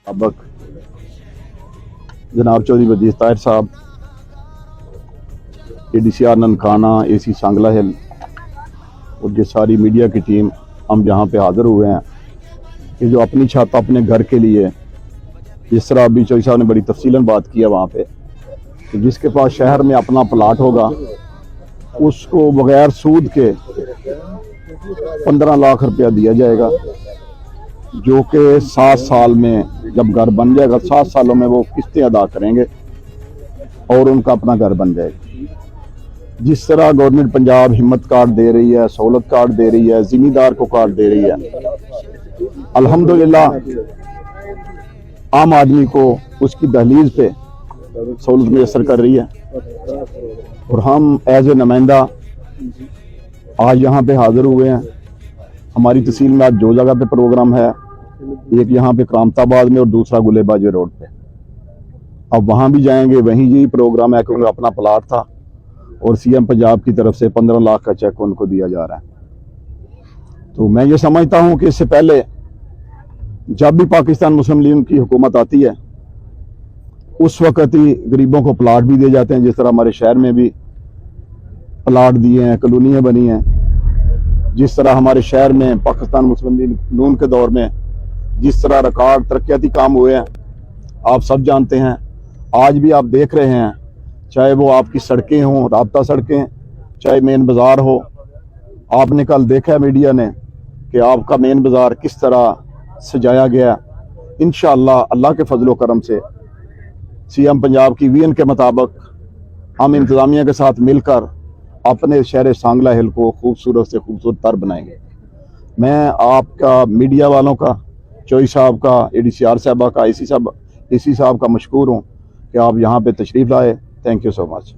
सबक जनाब चौधरी वजीर ताहिर साहब, ADCR ननकाना, AC सांगला हिल और ये सारी मीडिया की टीम, हम यहाँ पे हाज़िर हुए हैं कि जो अपनी छत अपने घर के लिए, जिस तरह अभी चौधरी साहब ने बड़ी तफसीलन बात किया वहाँ पे कि जिसके पास शहर में अपना प्लाट होगा उसको बगैर सूद के 15 लाख रुपया दिया जाएगा, जो कि 7 साल में जब घर बन जाएगा 7 सालों में वो किस्तें अदा करेंगे और उनका अपना घर बन जाएगा। जिस तरह गवर्नमेंट पंजाब हिम्मत कार्ड दे रही है, सहूलत कार्ड दे रही है, जिम्मेदार को कार्ड दे रही है, अल्हम्दुलिल्लाह आम आदमी को उसकी दहलीज पे सहूलत मैसर कर रही है। और हम एज ए नुमाइंदा आज यहाँ पे हाजिर हुए हैं। हमारी तहसील में आज 2 जगह पे प्रोग्राम है, एक यहाँ पे करामताबाद में और दूसरा गुलेबाजी रोड पे। अब वहाँ भी जाएंगे, वहीं यही प्रोग्राम है क्योंकि अपना प्लाट था और CM पंजाब की तरफ से 15 लाख का चेक उनको दिया जा रहा है। तो मैं ये समझता हूँ कि इससे पहले जब भी पाकिस्तान मुस्लिम लीग की हुकूमत आती है उस वक़्त ही गरीबों को प्लाट भी दिए जाते हैं। जिस तरह हमारे शहर में भी प्लाट दिए हैं, कॉलोनियाँ बनी हैं। जिस तरह हमारे शहर में पाकिस्तान मुस्लिम लीग नून के दौर में जिस तरह रिकॉर्ड तरक्याती काम हुए हैं आप सब जानते हैं। आज भी आप देख रहे हैं, चाहे वो आपकी सड़कें हों, राब्ता सड़कें, चाहे मेन बाज़ार हो। आपने कल देखा है मीडिया ने कि आपका मेन बाज़ार किस तरह सजाया गया। इंशाअल्लाह अल्लाह के फजलो करम से CM पंजाब की विजन के मुताबिक हम इंतज़ामिया के साथ मिलकर अपने शहर सांगला हिल को खूबसूरत से खूबसूरत तर बनाएंगे। मैं आपका, मीडिया वालों का, चौधरी साहब का, ADCR साहबा का, AC साहब का मशकूर हूँ कि आप यहाँ पे तशरीफ़ लाए। Thank you so much.